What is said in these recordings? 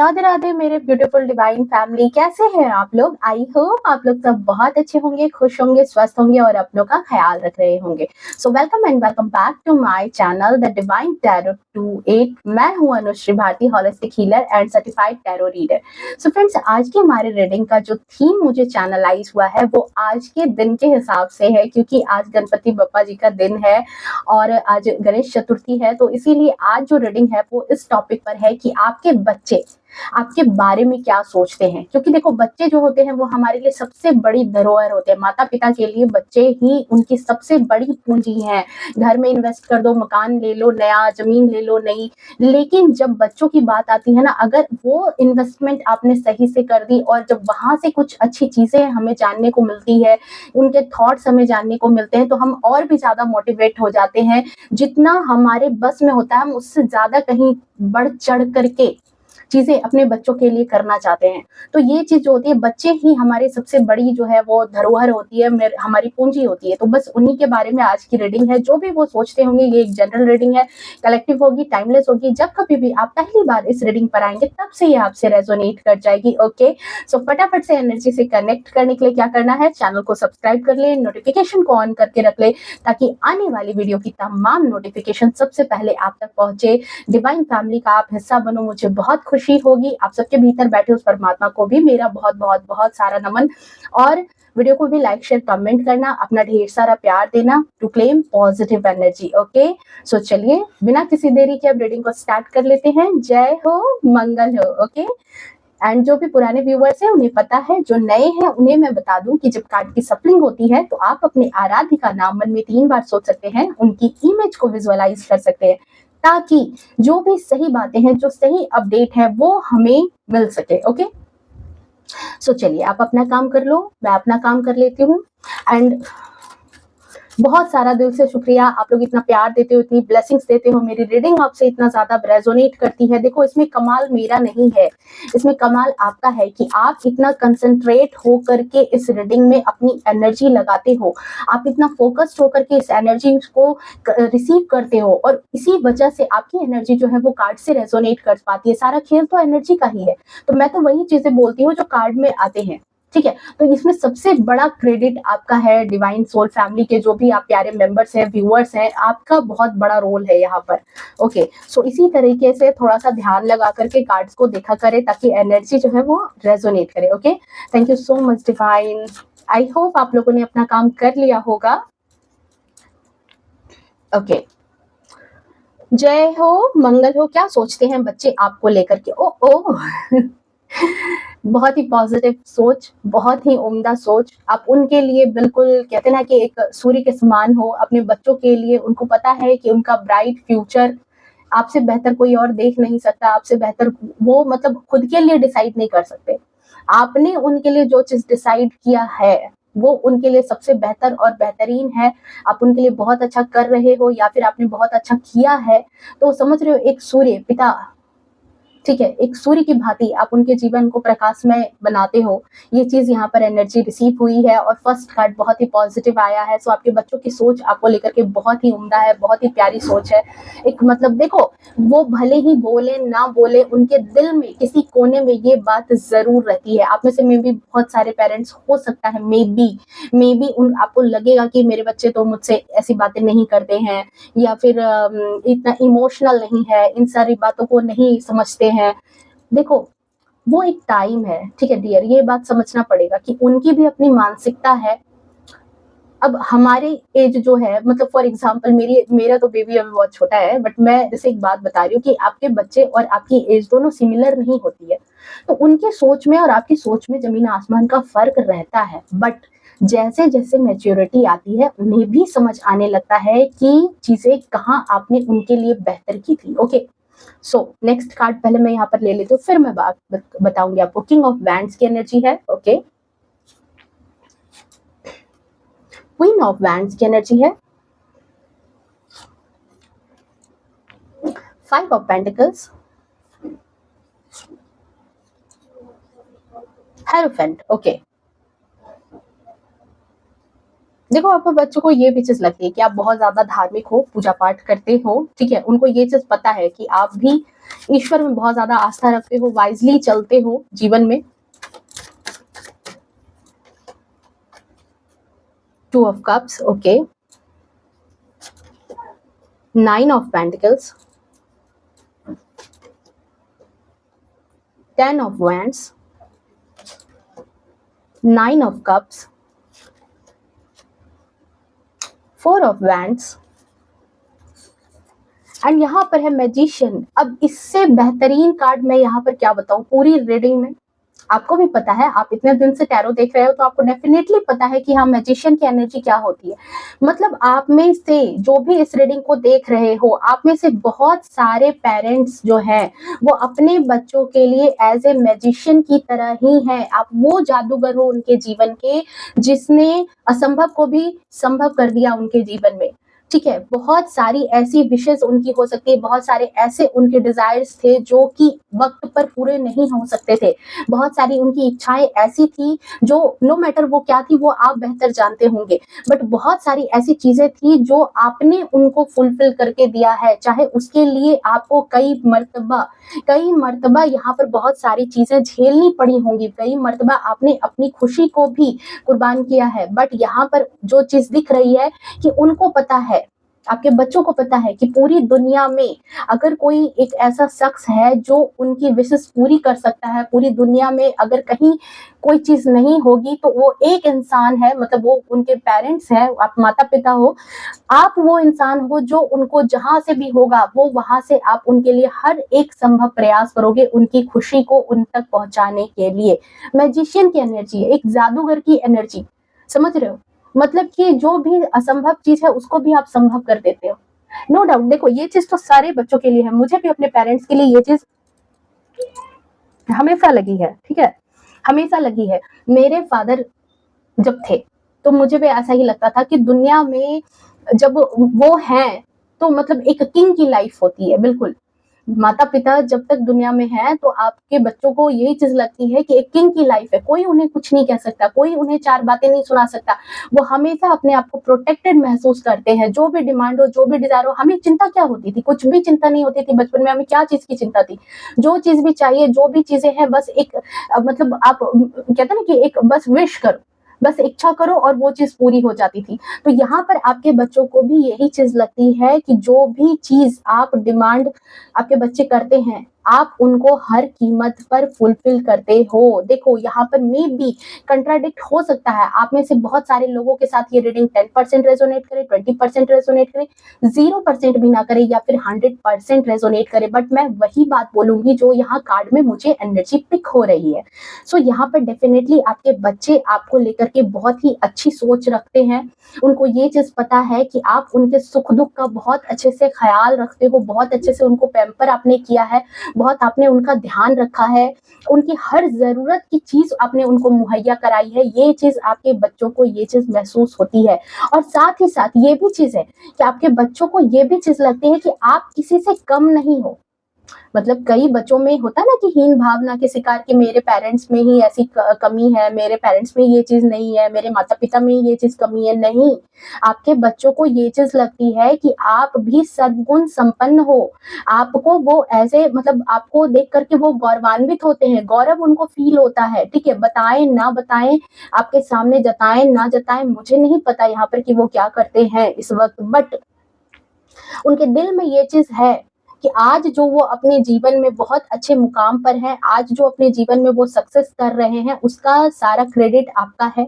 राधे राधे मेरे beautiful divine family, कैसे हैं आप लोग। आई होप आप लोग सब बहुत अच्छे होंगे, खुश होंगे, स्वस्थ होंगे और अपनों का ख्याल रख रहे होंगे। So welcome and welcome back to my channel the divine tarot 28। मैं हूं Anushree Bharti, holistic healer and certified tarot reader. So friends, आज की हमारे रीडिंग का जो थीम मुझे चैनलाइज हुआ है वो आज के दिन के हिसाब से है, क्योंकि आज गणपति बप्पा जी का दिन है और आज गणेश चतुर्थी है। तो इसीलिए आज जो रीडिंग है वो इस टॉपिक पर है कि आपके बच्चे आपके बारे में क्या सोचते हैं। क्योंकि देखो, बच्चे जो होते हैं वो हमारे लिए सबसे बड़ी धरोहर होते हैं। माता पिता के लिए बच्चे ही उनकी सबसे बड़ी पूंजी है। घर में इन्वेस्ट कर दो, मकान ले लो नया, जमीन ले लो नई, लेकिन जब बच्चों की बात आती है ना, अगर वो इन्वेस्टमेंट आपने सही से कर दी और जब वहां से कुछ अच्छी चीजें हमें जानने को मिलती है, उनके थॉट्स हमें जानने को मिलते हैं, तो हम और भी ज्यादा मोटिवेट हो जाते हैं। जितना हमारे बस में होता है हम उससे ज्यादा कहीं बढ़ चढ़ करके चीजें अपने बच्चों के लिए करना चाहते हैं। तो ये चीज जो होती है, बच्चे ही हमारे सबसे बड़ी जो है वो धरोहर होती है, हमारी पूंजी होती है। तो बस उन्हीं के बारे में आज की रीडिंग है। जो भी वो सोचते होंगे, ये एक जनरल रीडिंग है, कलेक्टिव होगी, टाइमलेस होगी। जब कभी भी आप पहली बार इस रीडिंग पर आएंगे तब से ये आपसे रेजोनेट कर जाएगी। ओके, सो फटाफट से एनर्जी से कनेक्ट करने के लिए क्या करना है, चैनल को सब्सक्राइब कर ले, नोटिफिकेशन को ऑन करके रख ले, ताकि आने वाली वीडियो की तमाम नोटिफिकेशन सबसे पहले आप तक पहुंचे। डिवाइन फैमिली का आप हिस्सा बनो, मुझे बहुत खुशी होगी। आप सबके भीतर बैठे उस परमात्मा को भी मेरा बहुत बहुत बहुत सारा नमन। और वीडियो को भी लाइक शेयर कमेंट करना, अपना ढेर सारा प्यार देना to claim positive energy. Okay, so चलिए बिना किसी देरी के अब रीडिंग को स्टार्ट कर लेते हैं। जय हो, मंगल हो। ओके, एंड जो भी पुराने व्यूअर्स हैं उन्हें पता है, जो नए हैं उन्हें मैं बता दूं कि जब कार्ड की सफलिंग होती है तो आप अपने आराध्य का नाम मन में 3 बार सोच सकते हैं, उनकी इमेज को विजुअलाइज कर सकते हैं, ताकि जो भी सही बातें हैं, जो सही अपडेट है वो हमें मिल सके। ओके, सो चलिए आप अपना काम कर लो, मैं अपना काम कर लेती हूँ। एंड बहुत सारा दिल से शुक्रिया, आप लोग इतना प्यार देते हो, इतनी ब्लेसिंग्स देते हो, मेरी रीडिंग आपसे इतना ज्यादा रेजोनेट करती है। देखो, इसमें कमाल मेरा नहीं है, इसमें कमाल आपका है कि आप इतना कंसंट्रेट हो करके इस रीडिंग में अपनी एनर्जी लगाते हो, आप इतना फोकस्ड होकर के इस एनर्जी को रिसीव करते हो, और इसी वजह से आपकी एनर्जी जो है वो कार्ड से रेजोनेट कर पाती है। सारा खेल तो एनर्जी का ही है। तो मैं तो वही चीजें बोलती हूँ जो कार्ड में आते हैं, ठीक है। तो इसमें सबसे बड़ा क्रेडिट आपका है, डिवाइन सोल फैमिली के जो भी आप प्यारे मेंबर्स हैं, व्यूअर्स हैं, आपका बहुत बड़ा रोल है यहाँ पर। ओके, सो इसी तरीके से थोड़ा सा ध्यान लगा करके कार्ड्स को देखा करें, ताकि एनर्जी जो है वो रेजोनेट करे। Okay, thank you so much divine. I hope आप लोगों ने अपना काम कर लिया होगा। ओके, जय हो, मंगल हो। क्या सोचते हैं बच्चे आपको लेकर के? ओ ओ बहुत ही पॉजिटिव सोच, बहुत ही उम्दा सोच। आप उनके लिए बिल्कुल कहते ना कि एक सूर्य के समान हो अपने बच्चों के लिए। उनको पता है कि उनका ब्राइट फ्यूचर आपसे बेहतर कोई और देख नहीं सकता, आपसे बेहतर वो मतलब खुद के लिए डिसाइड नहीं कर सकते। आपने उनके लिए जो चीज डिसाइड किया है वो उनके लिए सबसे बेहतर और बेहतरीन है। आप उनके लिए बहुत अच्छा कर रहे हो या फिर आपने बहुत अच्छा किया है। तो समझ रहे हो, एक सूर्य पिता, ठीक है, एक सूर्य की भांति आप उनके जीवन को प्रकाशमय बनाते हो। ये चीज यहाँ पर एनर्जी रिसीव हुई है और फर्स्ट कार्ड बहुत ही पॉजिटिव आया है। सो आपके बच्चों की सोच आपको लेकर के बहुत ही उम्दा है, बहुत ही प्यारी सोच है। एक मतलब देखो, वो भले ही बोले ना बोले, उनके दिल में किसी कोने में ये बात जरूर रहती है। आप में से मे भी बहुत सारे पेरेंट्स हो सकता है, मे बी उन आपको लगेगा कि मेरे बच्चे तो मुझसे ऐसी बातें नहीं करते हैं, या फिर इतना इमोशनल नहीं है, इन सारी बातों को नहीं समझते हैं। देखो, वो एक टाइम है, ठीक है डियर, ये बात समझना पड़ेगा कि उनकी भी अपनी मानसिकता है। अब हमारी एज जो है, मतलब फॉर एग्जांपल मेरा तो बेबी अभी बहुत छोटा है, बट मैं जैसे एक बात बता रही हूँ कि आपके बच्चे और आपकी एज दोनों सिमिलर नहीं होती है। तो उनके सोच में और आपकी सोच में जमीन आसमान का फर्क रहता है। बट जैसे जैसे मैच्योरिटी आती है उन्हें भी समझ आने लगता है कि चीजें कहाँ आपने उनके लिए बेहतर की थी। ओके, सो नेक्स्ट कार्ड पहले मैं यहाँ पर ले लेती हूँ, फिर मैं बात बताऊंगी आपको। किंग ऑफ वैंड्स की एनर्जी है। ओके, क्वीन ऑफ वैंड्स की एनर्जी है। 5 ऑफ पेंटिकल्स, हेरोफेंट। ओके, देखो, आपको बच्चों को ये भी चीज़ लगती है कि आप बहुत ज़्यादा धार्मिक हो, पूजा-पाठ करते हो, ठीक है? उनको ये चीज़ पता है कि आप भी ईश्वर में बहुत ज़्यादा आस्था रखते हो, वाइज़ली चलते हो जीवन में। 2 of cups, okay. 9 of pentacles, 10 of wands, 9 of cups, 4 of wands and यहाँ पर है मैजिशियन। अब इससे बेहतरीन कार्ड मैं यहाँ पर क्या बताऊं पूरी रीडिंग में। आपको भी पता है, आप इतने दिन से टैरो देख रहे हो तो आपको डेफिनेटली पता है कि हाँ, मैजिशियन की एनर्जी क्या होती है। मतलब आप में से जो भी इस रीडिंग को देख रहे हो, आप में से बहुत सारे पेरेंट्स जो हैं वो अपने बच्चों के लिए एज ए मैजिशियन की तरह ही हैं। आप वो जादूगर हो उनके जीवन के, जिसने असंभव को भी संभव कर दिया उनके जीवन में। ठीक है, बहुत सारी ऐसी विशेष उनकी हो सकती है, बहुत सारे ऐसे उनके डिजायर्स थे जो कि वक्त पर पूरे नहीं हो सकते थे। बहुत सारी उनकी इच्छाएं ऐसी थी जो नो मैटर वो क्या थी वो आप बेहतर जानते होंगे, बट बहुत सारी ऐसी चीजें थी जो आपने उनको फुलफिल करके दिया है। चाहे उसके लिए आपको कई मर्तबा यहाँ पर बहुत सारी चीजें झेलनी पड़ी होंगी, कई मर्तबा आपने अपनी खुशी को भी कुर्बान किया है, बट यहाँ पर जो चीज दिख रही है कि उनको पता है, आपके बच्चों को पता है कि पूरी दुनिया में अगर कोई एक ऐसा शख्स है जो उनकी विशेष पूरी कर सकता है, पूरी दुनिया में अगर कहीं कोई चीज नहीं होगी तो वो एक इंसान है, मतलब वो उनके पेरेंट्स है, आप माता पिता हो, आप वो इंसान हो जो उनको जहां से भी होगा वो वहां से आप उनके लिए हर एक संभव प्रयास करोगे उनकी खुशी को उन तक पहुंचाने के लिए। मैजिशियन की एनर्जी है, एक जादूगर की एनर्जी, समझ रहे हो? मतलब कि जो भी असंभव चीज है उसको भी आप संभव कर देते हो। नो डाउट, देखो ये चीज तो सारे बच्चों के लिए है, मुझे भी अपने पेरेंट्स के लिए ये चीज हमेशा लगी है, ठीक है, हमेशा लगी है। मेरे फादर जब थे तो मुझे भी ऐसा ही लगता था कि दुनिया में जब वो हैं तो मतलब एक किंग की लाइफ होती है। बिल्कुल, माता पिता जब तक दुनिया में है तो आपके बच्चों को यही चीज लगती है कि एक किंग की लाइफ है, कोई उन्हें कुछ नहीं कह सकता, कोई उन्हें चार बातें नहीं सुना सकता। वो हमेशा अपने आप को प्रोटेक्टेड महसूस करते हैं। जो भी डिमांड हो, जो भी डिजायर हो, हमें चिंता क्या होती थी? कुछ भी चिंता नहीं होती थी बचपन में। हमें क्या चीज की चिंता थी? जो चीज भी चाहिए, जो भी चीजें हैं, बस एक मतलब आप कहते हैं ना कि एक बस विश करो, बस इच्छा करो और वो चीज पूरी हो जाती थी। तो यहाँ पर आपके बच्चों को भी यही चीज लगती है कि जो भी चीज आप डिमांड आपके बच्चे करते हैं आप उनको हर कीमत पर फुलफिल करते हो। देखो यहाँ पर मे बी कंट्राडिक्ट हो सकता है, आप में से बहुत सारे लोगों के साथ ये रीडिंग 10% रेजोनेट करे, 20% रेजोनेट करे, 0% भी ना करे या फिर 100% रेजोनेट करे, बट मैं वही बात बोलूंगी जो यहाँ कार्ड में मुझे एनर्जी पिक हो रही है। सो यहाँ पर डेफिनेटली आपके बच्चे आपको लेकर के बहुत ही अच्छी सोच रखते हैं। उनको ये चीज पता है कि आप उनके सुख दुख का बहुत अच्छे से ख्याल रखते हो, बहुत अच्छे से उनको पैम्पर आपने किया है, बहुत आपने उनका ध्यान रखा है, उनकी हर जरूरत की चीज आपने उनको मुहैया कराई है। ये चीज आपके बच्चों को ये चीज महसूस होती है। और साथ ही साथ ये भी चीज है कि आपके बच्चों को ये भी चीज लगती है कि आप किसी से कम नहीं हो। मतलब कई बच्चों में होता है ना कि हीन भावना के शिकार, कि मेरे पेरेंट्स में ही ऐसी कमी है, मेरे पेरेंट्स में ये चीज नहीं है, मेरे माता पिता में ये चीज कमी है। नहीं, आपके बच्चों को ये चीज लगती है कि आप भी सद्गुण संपन्न हो। आपको वो ऐसे मतलब आपको देख करके वो गौरवान्वित होते हैं, गौरव उनको फील होता है। ठीक है, बताएं ना बताएं, आपके सामने जताएं ना जताएं, मुझे नहीं पता यहाँ पर कि वो क्या करते हैं इस वक्त, बट उनके दिल में ये चीज है कि आज जो वो अपने जीवन में बहुत अच्छे मुकाम पर हैं, आज जो अपने जीवन में वो सक्सेस कर रहे हैं, उसका सारा क्रेडिट आपका है।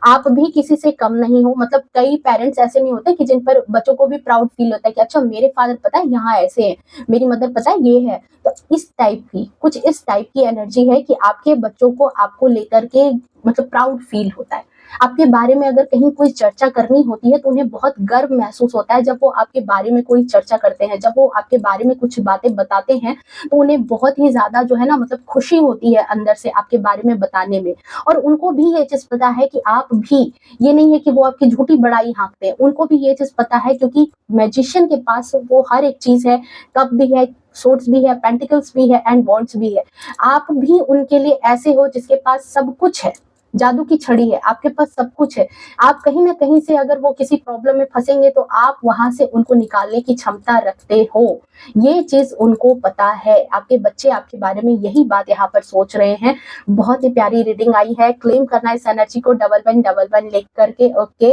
आप भी किसी से कम नहीं हो। मतलब कई पेरेंट्स ऐसे नहीं होते कि जिन पर बच्चों को भी प्राउड फील होता है कि अच्छा मेरे फादर पता है यहाँ ऐसे हैं, मेरी मदर पता है ये है। तो इस टाइप की कुछ इस टाइप की एनर्जी है कि आपके बच्चों को आपको लेकर के मतलब प्राउड फील होता है। आपके बारे में अगर कहीं कोई चर्चा करनी होती है तो उन्हें बहुत गर्व महसूस होता है जब वो आपके बारे में कोई चर्चा करते हैं, जब वो आपके बारे में कुछ बातें बताते हैं तो उन्हें बहुत ही ज्यादा जो है ना मतलब खुशी होती है अंदर से आपके बारे में बताने में। और उनको भी ये चीज पता है कि आप भी, ये नहीं है कि वो आपकी झूठी बड़ाई हाँकते हैं, उनको भी ये चीज पता है क्योंकि मैजिशियन के पास वो हर एक चीज है, कप भी है, सोर्ड्स भी है, पेंटिकल्स भी है एंड वॉन्ड्स भी है। आप भी उनके लिए ऐसे हो जिसके पास सब कुछ है। जादू की छड़ी है, आपके पास सब कुछ है। आप कहीं न कहीं से अगर वो किसी प्रॉब्लम में फँसेंगे तो आप वहाँ से उनको निकालने की क्षमता रखते हो। ये चीज़ उनको पता है। आपके बच्चे आपके बारे में यही बात यहाँ पर सोच रहे हैं। बहुत ही प्यारी रीडिंग आई है। क्लेम करना इस एनर्जी को डबल वन लिख करके, ओके।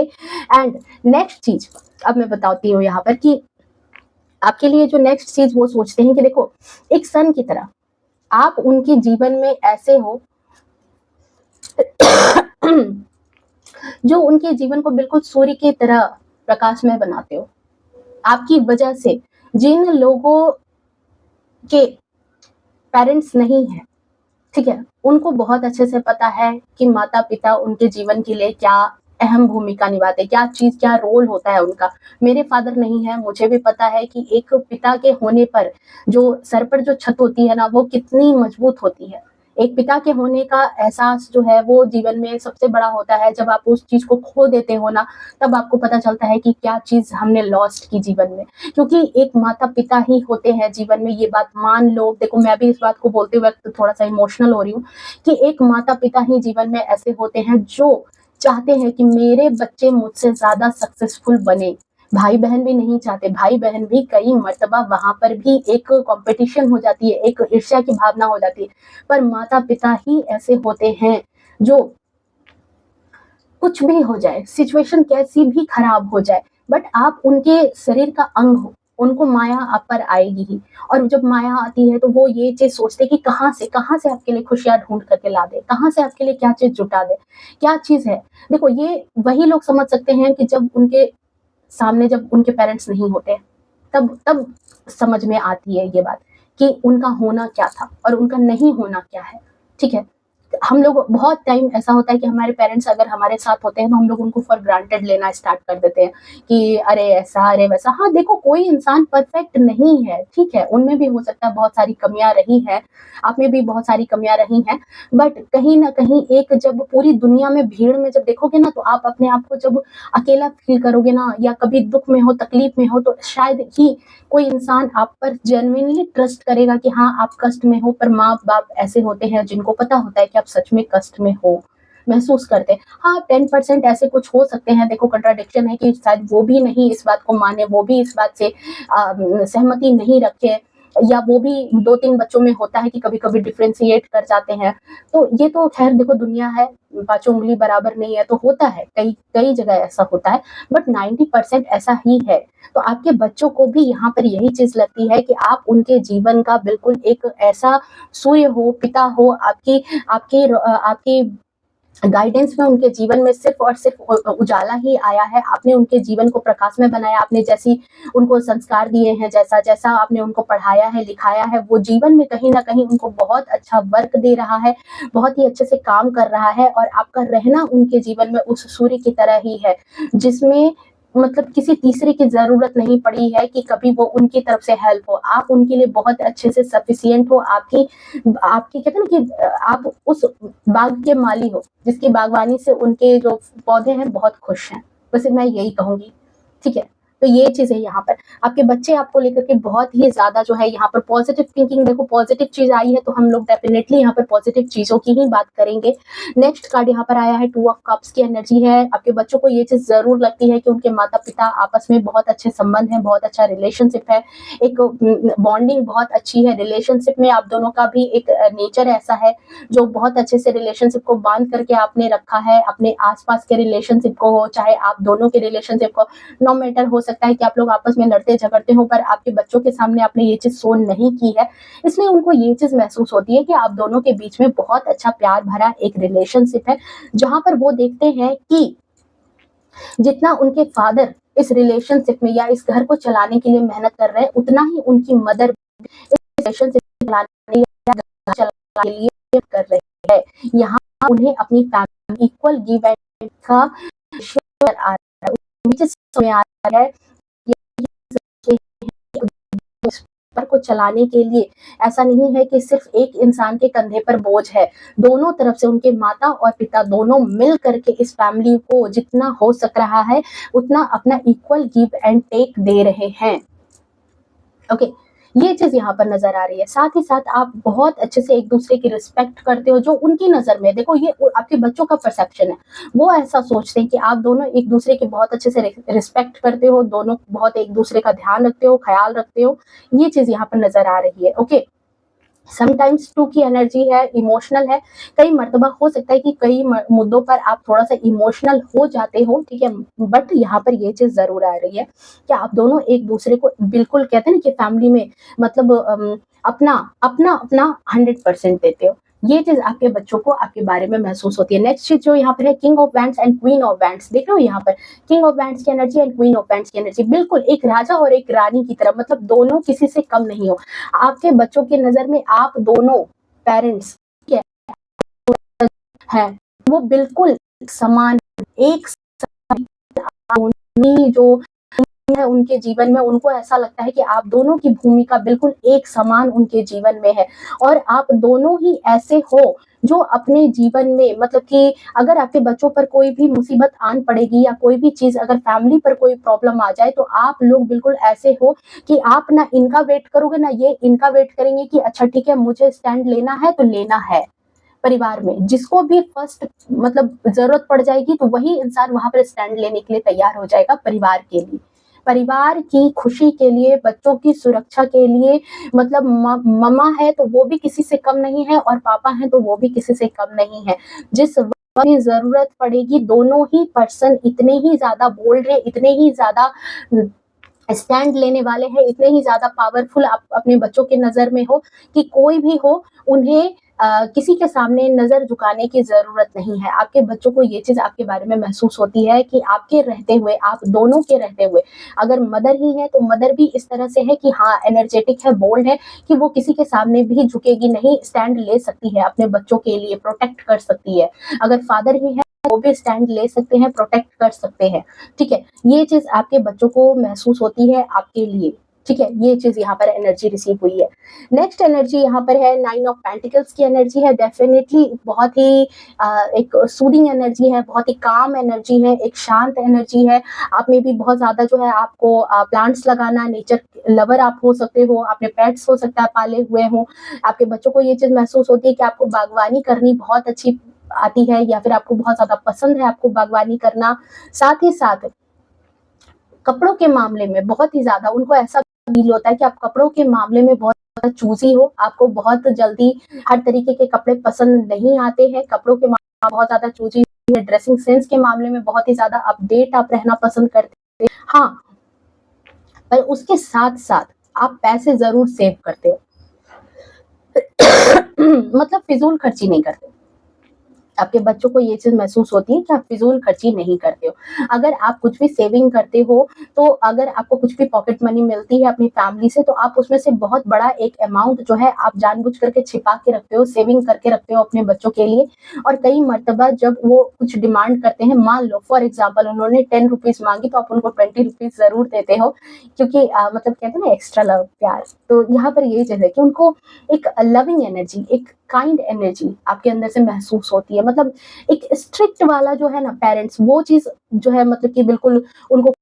एंड नेक्स्ट चीज़ अब मैं बताती हूँ यहाँ पर कि आपके लिए जो नेक्स्ट चीज़ वो सोचते हैं कि देखो, एक सन की तरह आप उनके जीवन में ऐसे हो जो उनके जीवन को बिल्कुल सूर्य की तरह प्रकाशमय बनाते हो। आपकी वजह से जिन लोगों के पेरेंट्स नहीं हैं, ठीक है, उनको बहुत अच्छे से पता है कि माता-पिता उनके जीवन के लिए क्या अहम भूमिका निभाते हैं, क्या चीज़, क्या रोल होता है उनका। मेरे फादर नहीं है, मुझे भी पता है कि एक पिता के होने पर जो सर पर जो छत होती है ना, वो कितनी मजबूत होती है। एक पिता के होने का एहसास जो है वो जीवन में सबसे बड़ा होता है। जब आप उस चीज़ को खो देते हो ना, तब आपको पता चलता है कि क्या चीज़ हमने लॉस्ट की जीवन में। क्योंकि एक माता-पिता ही होते हैं जीवन में, ये बात मान लो। देखो, मैं भी इस बात को बोलते वक़्त थोड़ा-सा इमोशनल हो रही हूँ कि एक माता-पिता ही जीवन में ऐसे होते हैं जो चाहते हैं कि मेरे बच्चे मुझसे ज़्यादा सक्सेसफुल बने। भाई-बहन भी नहीं चाहते, भाई-बहन भी कई मर्तबा वहाँ पर भी एक कॉम्पिटिशन हो जाती है, एक ईर्ष्या की भावना हो जाती है। पर माता-पिता ही ऐसे होते हैं जो कुछ भी हो जाए, सिचुएशन कैसी भी खराब हो जाए, बट आप उनके शरीर का अंग हो, उनको माया आप पर आएगी ही। और जब माया आती है तो वो ये चीज़ सोचते हैं कि कहाँ से आपके लिए खुशियाँ ढूँढ करके ला दें, कहाँ से आपके लिए क्या चीज़ जुटा दें, क्या चीज़ है। देखो, ये वही लोग समझ सकते हैं कि जब उनके सामने जब उनके पेरेंट्स नहीं होते, तब तब समझ में आती है ये बात कि उनका होना क्या था और उनका नहीं होना क्या है, ठीक है? हम लोग बहुत टाइम ऐसा होता है कि हमारे पेरेंट्स अगर हमारे साथ होते हैं तो हम लोग उनको फॉर ग्रांटेड लेना स्टार्ट कर देते हैं कि अरे ऐसा, अरे वैसा। हाँ, देखो, कोई इंसान परफेक्ट नहीं है, ठीक है? उनमें भी हो सकता है बहुत सारी कमियाँ रही हैं, आप में भी बहुत सारी कमियाँ रही हैं, बट कहीं न कहीं एक जब पूरी दुनिया में भीड़ में जब देखोगे ना, तो आप अपने आप को जब अकेला फ़ील करोगे ना, या कभी दुःख में हो, तकलीफ में हो, तो शायद ही कोई इंसान आप पर जेन्युइनली ट्रस्ट करेगा कि हाँ, आप कष्ट में हो। पर माँ-बाप ऐसे होते हैं जिनको पता होता है कि आप सच में कष्ट में हो, महसूस करते हैं। हाँ, 10% ऐसे कुछ हो सकते हैं, देखो कॉन्ट्राडिक्शन है कि शायद वो भी नहीं इस बात को माने, वो भी इस बात से सहमति नहीं रखें, या वो भी 2-3 बच्चों में होता है कि कभी-कभी डिफरेंशिएट कर जाते हैं। तो ये तो ख़ैर देखो, दुनिया है, पाँचों उँगली बराबर नहीं है, तो होता है, कई कई जगह ऐसा होता है, बट 90% ऐसा ही है। तो आपके बच्चों को भी यहाँ पर यही चीज़ लगती है कि आप उनके जीवन का बिल्कुल एक ऐसा सूर्य हो, पिता हो, आपकी गाइडेंस में उनके जीवन में सिर्फ और सिर्फ उजाला ही आया है। आपने उनके जीवन को प्रकाश में बनाया, आपने जैसी उनको संस्कार दिए हैं, जैसा-जैसा आपने उनको पढ़ाया है, लिखाया है, वो जीवन में कहीं न कहीं उनको बहुत अच्छा वर्क दे रहा है, बहुत ही अच्छे से काम कर रहा है। और आपका रहना उनके जीवन में उस सूर्य की तरह ही है, जिसमें मतलब किसी तीसरे की ज़रूरत नहीं पड़ी है कि कभी वो उनकी तरफ से हेल्प हो। आप उनके लिए बहुत अच्छे से सफिशिएंट हो, आपकी आपकी कहते हैं ना कि आप उस बाग के माली हो, जिसकी बागवानी से उनके जो पौधे हैं बहुत खुश हैं। वैसे मैं यही कहूँगी, ठीक है? तो ये चीज़ है यहाँ पर। आपके बच्चे आपको लेकर के बहुत ही ज़्यादा जो है यहाँ पर पॉज़िटिव थिंकिंग, देखो पॉज़िटिव चीज़ आई है तो हम लोग डेफ़िनेटली यहाँ पर पॉज़िटिव चीज़ों की ही बात करेंगे। नेक्स्ट कार्ड यहाँ पर आया है 2 ऑफ कप्स की एनर्जी है। आपके बच्चों को ये चीज़ ज़रूर लगती है कि उनके माता-पिता आपस में बहुत अच्छे संबंध हैं, बहुत अच्छा रिलेशनशिप है, एक बॉन्डिंग बहुत अच्छी है। रिलेशनशिप में आप दोनों का भी एक नेचर ऐसा है जो बहुत अच्छे से रिलेशनशिप को बांध करके आपने रखा है, अपने आस-पास के रिलेशनशिप को हो, चाहे आप दोनों के रिलेशनशिप को, नो मैटर, हो सकता है कि आप लोग आपस में लड़ते-झगड़ते हो, पर आपके बच्चों के सामने आपने ये चीज़ शो नहीं की है। इसलिए उनको ये चीज़ महसूस होती है कि आप दोनों के बीच में बहुत अच्छा प्यार भरा एक रिलेशनशिप है, जहाँ पर वो देखते हैं कि जितना उनके फादर इस रिलेशनशिप में या इस घर को चलाने के लिए मेहनत कर रहे हैं, उतना ही उनकी मदर इस रिलेशनशिप चलाने या घर चलाने के लिए कर रही है। यहाँ उन्हें अपनी फैमिली इक्वल गिव एंड का शेयर आ रहा है, उन्हें समझ में आ रहा है परिवार को चलाने के लिए ऐसा नहीं है कि सिर्फ एक इंसान के कंधे पर बोझ है। दोनों तरफ से उनके माता और पिता दोनों मिल करके इस फैमिली को जितना हो सक रहा है उतना अपना इक्वल गिव एंड टेक दे रहे हैं। ओके, ये चीज यहाँ पर नजर आ रही है। साथ ही साथ आप बहुत अच्छे से एक दूसरे की रिस्पेक्ट करते हो, जो उनकी नजर में, देखो ये आपके बच्चों का परसेप्शन है, वो ऐसा सोचते हैं कि आप दोनों एक दूसरे की बहुत अच्छे से रिस्पेक्ट करते हो, दोनों बहुत एक दूसरे का ध्यान रखते हो, ख्याल रखते हो। ये चीज यहाँ पर नजर आ रही है। ओके, समटाइम्स टू की एनर्जी है, इमोशनल है। कई मर्तबा हो सकता है कि कई मुद्दों पर आप थोड़ा सा इमोशनल हो जाते हो, ठीक है, बट यहाँ पर ये चीज जरूर आ रही है कि आप दोनों एक दूसरे को बिल्कुल, कहते हैं ना कि फैमिली में मतलब अपना अपना अपना 100% देते हो। ये चीज आपके बच्चों को आपके बारे में महसूस होती है। नेक्स्ट चीज जो यहाँ पर है, king of wands and queen of wands, देख रहे हो यहाँ पर किंग ऑफ वैंड्स की energy and queen of wands की एनर्जी, बिल्कुल एक राजा और एक रानी की तरह, मतलब दोनों किसी से कम नहीं हो। आपके बच्चों की नजर में आप दोनों पेरेंट्स हैं, वो बिल्कुल समान, एक जो है उनके जीवन में, उनको ऐसा लगता है कि आप दोनों की भूमिका बिल्कुल एक समान उनके जीवन में है। और आप दोनों ही ऐसे हो जो अपने जीवन में, मतलब कि अगर आपके बच्चों पर कोई भी मुसीबत आन पड़ेगी या कोई भी चीज, अगर फैमिली पर कोई प्रॉब्लम आ जाए, तो आप लोग बिल्कुल ऐसे हो कि आप ना इनका वेट करोगे ना ये इनका वेट करेंगे कि अच्छा ठीक है मुझे स्टैंड लेना है तो लेना है। परिवार में जिसको भी फर्स्ट मतलब जरूरत पड़ जाएगी तो वही इंसान वहां पर स्टैंड लेने के लिए तैयार हो जाएगा परिवार के लिए, परिवार की खुशी के लिए, बच्चों की सुरक्षा के लिए। मतलब मम्मा है तो वो भी किसी से कम नहीं है और पापा है तो वो भी किसी से कम नहीं है। जिस वक्त भी जरूरत पड़ेगी दोनों ही पर्सन इतने ही ज्यादा बोल्ड है, इतने ही ज्यादा स्टैंड लेने वाले हैं, इतने ही ज्यादा पावरफुल आप अपने बच्चों के नजर में हो कि कोई भी हो उन्हें किसी के सामने नजर झुकाने की जरूरत नहीं है। आपके बच्चों को ये चीज आपके बारे में महसूस होती है कि आपके रहते हुए, आप दोनों के रहते हुए, अगर मदर ही है तो मदर भी इस तरह से है कि हाँ एनर्जेटिक है, बोल्ड है, कि वो किसी के सामने भी झुकेगी नहीं, स्टैंड ले सकती है, अपने बच्चों के लिए प्रोटेक्ट कर सकती है। अगर फादर ही है वो भी स्टैंड ले सकते हैं, प्रोटेक्ट कर सकते हैं। ठीक है, ये चीज आपके बच्चों को महसूस होती है आपके लिए। ठीक है, ये चीज यहाँ पर एनर्जी रिसीव हुई है। नेक्स्ट एनर्जी यहाँ पर है, 9 ऑफ पेंटिकल्स की एनर्जी है। डेफिनेटली बहुत ही एक सूदिंग एनर्जी है, बहुत ही काम एनर्जी है, एक शांत एनर्जी है। आप में भी बहुत ज्यादा जो है आपको प्लांट्स लगाना, नेचर लवर आप हो सकते हो, आपने पेट्स हो सकता है पाले हुए हो। आपके बच्चों को ये चीज महसूस होती है कि आपको बागवानी करनी बहुत अच्छी आती है या फिर आपको बहुत ज्यादा पसंद है आपको बागवानी करना। साथ ही साथ कपड़ों के मामले में बहुत ही ज्यादा उनको ऐसा फील होता है कि आप कपड़ों के मामले में बहुत ज्यादा चूजी हो, आपको बहुत जल्दी हर तरीके के कपड़े पसंद नहीं आते हैं, कपड़ों के मामले में बहुत ज्यादा चूजी है। ड्रेसिंग सेंस के मामले में बहुत ही ज्यादा अपडेट आप रहना पसंद करते हैं। हाँ, पर उसके साथ साथ आप पैसे जरूर सेव करते हो मतलब फिजूल खर्ची नहीं करते। आपके बच्चों को ये चीज महसूस होती है कि आप फिजूल खर्ची नहीं करते हो। अगर आप कुछ भी सेविंग करते हो, तो अगर आपको कुछ भी पॉकेट मनी मिलती है अपनी फैमिली से, तो आप उसमें से बहुत बड़ा एक अमाउंट जो है आप जानबूझ करके छिपा के रखते हो, सेविंग करके रखते हो अपने बच्चों के लिए। और कई मर्तबा जब वो कुछ डिमांड करते हैं, मान लो फॉर एग्जाम्पल उन्होंने 10 रुपीज मांगी, तो आप उनको 20 रुपीज जरूर देते हो, क्योंकि मतलब कहते हैं ना एक्स्ट्रा लव, प्यार। तो यहाँ पर यही चीज है कि उनको एक लविंग एनर्जी, एक काइंड एनर्जी आपके अंदर से महसूस होती है। मतलब एक स्ट्रिक्ट वाला जो है ना पेरेंट्स, वो चीज जो है मतलब कि बिल्कुल उनको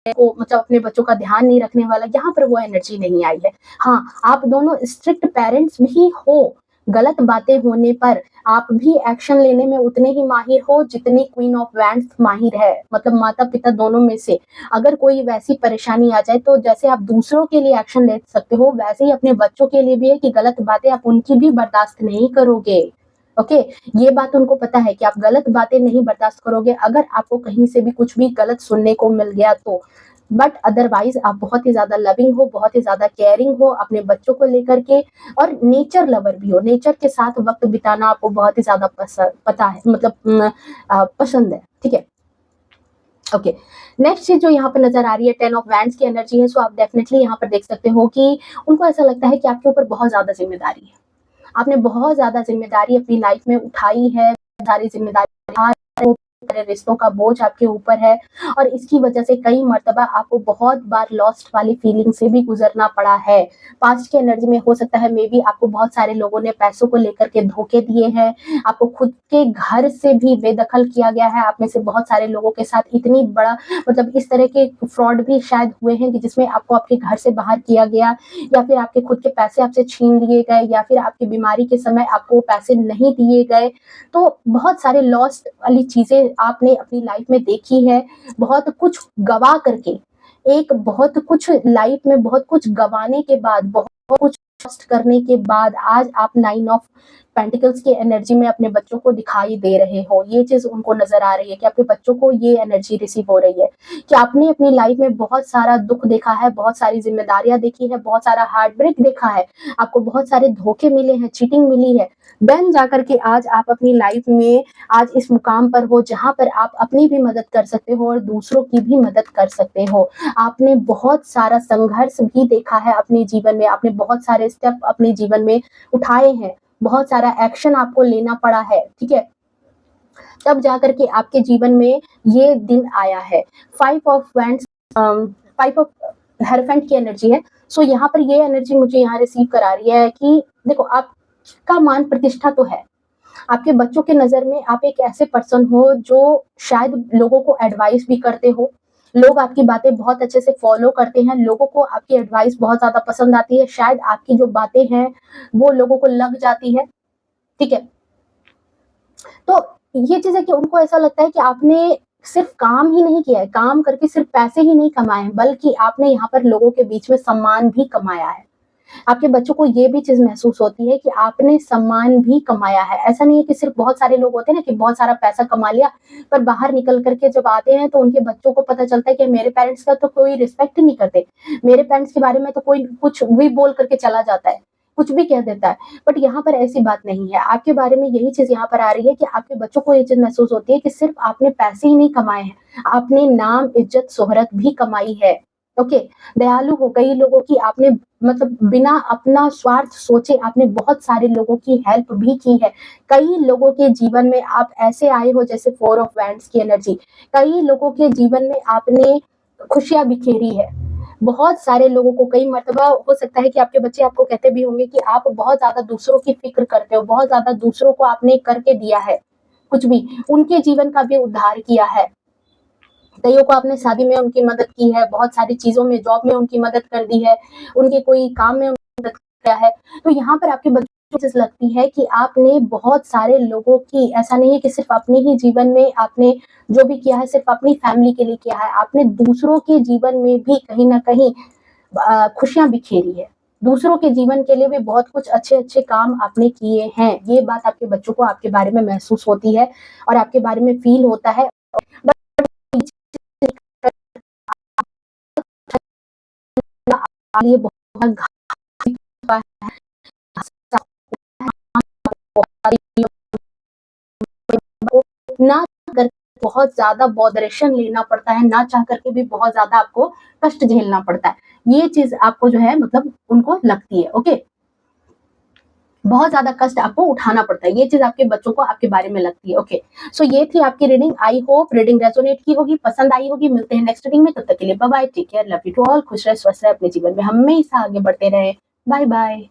को मतलब अपने बच्चों का ध्यान नहीं रखने वाला, यहाँ पर वो एनर्जी नहीं आई है। हाँ, आप दोनों स्ट्रिक्ट पेरेंट्स भी हो, गलत बातें होने पर आप भी एक्शन लेने में उतने ही माहिर हो जितनी क्वीन ऑफ वैंड्स माहिर है। मतलब माता पिता दोनों में से अगर कोई वैसी परेशानी आ जाए, तो जैसे आप दूसरों के लिए एक्शन ले सकते हो, वैसे ही अपने बच्चों के लिए भी है कि गलत बातें आप उनकी भी बर्दाश्त नहीं करोगे। ओके, ये बात उनको पता है कि आप गलत बातें नहीं बर्दाश्त करोगे अगर आपको कहीं से भी कुछ भी गलत सुनने को मिल गया तो। बट अदरवाइज आप बहुत ही ज्यादा लविंग हो, बहुत ही ज्यादा केयरिंग हो अपने बच्चों को लेकर के, और नेचर लवर भी हो। नेचर के साथ वक्त बिताना आपको बहुत ही ज्यादा पता है, मतलब पसंद है। ठीक है, ओके। नेक्स्ट चीज जो यहाँ पर नजर आ रही है, 10 ऑफ वैंड्स की एनर्जी है। सो आप डेफिनेटली यहाँ पर देख सकते हो कि उनको ऐसा लगता है कि आपके ऊपर बहुत ज्यादा जिम्मेदारी है, आपने बहुत ज्यादा जिम्मेदारी अपनी लाइफ में उठाई है, सारी जिम्मेदारी सारे रिश्तों का बोझ आपके ऊपर है और इसकी वजह से कई मर्तबा आपको बहुत बार लॉस्ट वाली फीलिंग से भी गुजरना पड़ा है। पास्ट की एनर्जी में हो सकता है मे बी आपको बहुत सारे लोगों ने पैसों को लेकर के धोखे दिए हैं, आपको खुद के घर से भी बेदखल किया गया है। आप में से बहुत सारे लोगों के साथ इतनी बड़ा मतलब इस तरह के फ्रॉड भी शायद हुए हैं कि जिसमें आपको आपके घर से बाहर किया गया, या फिर आपके खुद के पैसे आपसे छीन लिए गए, या फिर आपकी बीमारी के समय आपको पैसे नहीं दिए गए। तो बहुत सारे लॉस्ट वाली चीजें आपने अपनी लाइफ में देखी है। बहुत कुछ गवा करके बहुत कुछ लाइफ में बहुत कुछ गवाने के बाद, बहुत कुछ लॉस्ट करने के बाद आज आप 9 ऑफ पेंटिकल्स की एनर्जी में अपने बच्चों को दिखाई दे रहे हो। ये चीज उनको नजर आ रही है कि आपके बच्चों को ये एनर्जी रिसीव हो रही है कि आपने अपनी लाइफ में बहुत सारा दुख देखा है, बहुत सारी जिम्मेदारियां देखी है, बहुत सारा हार्ट ब्रेक देखा है, आपको बहुत सारे धोखे मिले हैं, चीटिंग मिली है। देन जाकर के आज आप अपनी लाइफ में आज इस मुकाम पर हो जहां पर आप अपनी भी मदद कर सकते हो और दूसरों की भी मदद कर सकते हो। आपने बहुत सारा संघर्ष भी देखा है अपने जीवन में, आपने बहुत सारे स्टेप अपने जीवन में उठाए हैं, बहुत सारा एक्शन आपको लेना पड़ा है, ठीक है, तब जाकर के आपके जीवन में ये दिन आया है। 5 ऑफ वैंड्स, 5 ऑफ हेरोफेंट की एनर्जी है। सो यहाँ पर ये एनर्जी मुझे यहाँ रिसीव करा रही है कि देखो आपका मान प्रतिष्ठा तो है, आपके बच्चों के नजर में आप एक ऐसे पर्सन हो जो शायद लोगों को एडवाइस भी करते हो, लोग आपकी बातें बहुत अच्छे से फॉलो करते हैं, लोगों को आपकी एडवाइस बहुत ज्यादा पसंद आती है, शायद आपकी जो बातें हैं वो लोगों को लग जाती है, ठीक है। तो ये चीज है कि उनको ऐसा लगता है कि आपने सिर्फ काम ही नहीं किया है, काम करके सिर्फ पैसे ही नहीं कमाए हैं, बल्कि आपने यहाँ पर लोगों के बीच में सम्मान भी कमाया है। आपके बच्चों को ये भी चीज महसूस होती है कि आपने सम्मान भी कमाया है। ऐसा नहीं है कि सिर्फ बहुत सारे लोग होते हैं ना कि बहुत सारा पैसा कमा लिया, पर बाहर निकल करके जब आते हैं तो उनके बच्चों को पता चलता है कि मेरे पेरेंट्स का तो कोई रिस्पेक्ट नहीं करते, मेरे पेरेंट्स के बारे में तो कोई कुछ भी बोल करके चला जाता है, कुछ भी कह देता है। बट यहाँ पर ऐसी बात नहीं है, आपके बारे में यही चीज यहाँ पर आ रही है कि आपके बच्चों को ये चीज महसूस होती है कि सिर्फ आपने पैसे ही नहीं कमाए हैं, आपने नाम, इज्जत, शोहरत भी कमाई है। ओके, दयालु हो, कई लोगों की आपने मतलब बिना अपना स्वार्थ सोचे आपने बहुत सारे लोगों की हेल्प भी की है। कई लोगों के जीवन में आप ऐसे आए हो जैसे 4 ऑफ वैंड्स की एनर्जी, कई लोगों के जीवन में आपने खुशियां बिखेरी है। बहुत सारे लोगों को कई मर्तबा हो सकता है कि आपके बच्चे आपको कहते भी होंगे कि आप बहुत ज्यादा दूसरों की फिक्र करते हो, बहुत ज्यादा दूसरों को आपने करके दिया है, कुछ भी उनके जीवन का भी उद्धार किया है। कईयों को आपने शादी में उनकी मदद की है, बहुत सारी चीजों में, जॉब में उनकी मदद कर दी है, उनके कोई काम में उनकी मदद किया है। तो यहाँ पर आपके बच्चों को चीज लगती है कि आपने बहुत सारे लोगों की, ऐसा नहीं है कि सिर्फ अपने ही जीवन में आपने जो भी किया है सिर्फ अपनी फैमिली के लिए किया है, आपने दूसरों के जीवन में भी कहीं ना कहीं खुशियां बिखेरी है, दूसरों के जीवन के लिए भी बहुत कुछ अच्छे अच्छे काम आपने किए हैं। ये बात आपके बच्चों को आपके बारे में महसूस होती है और आपके बारे में फील होता है। ये बहुत ना कर बहुत ज्यादा बॉदरेशन लेना पड़ता है, ना चाह करके भी बहुत ज्यादा आपको कष्ट झेलना पड़ता है। ये चीज आपको जो है मतलब उनको लगती है। ओके, बहुत ज्यादा कष्ट आपको उठाना पड़ता है, ये चीज आपके बच्चों को आपके बारे में लगती है। ओके, सो ये थी आपकी reading. I hope reading resonate की होगी, पसंद आई होगी। मिलते हैं नेक्स्ट रीडिंग में, तब तक के लिए bye bye, take care, love you to all, खुश रहे, स्वस्थ रहे, अपने जीवन में हमेशा आगे बढ़ते रहे। Bye bye.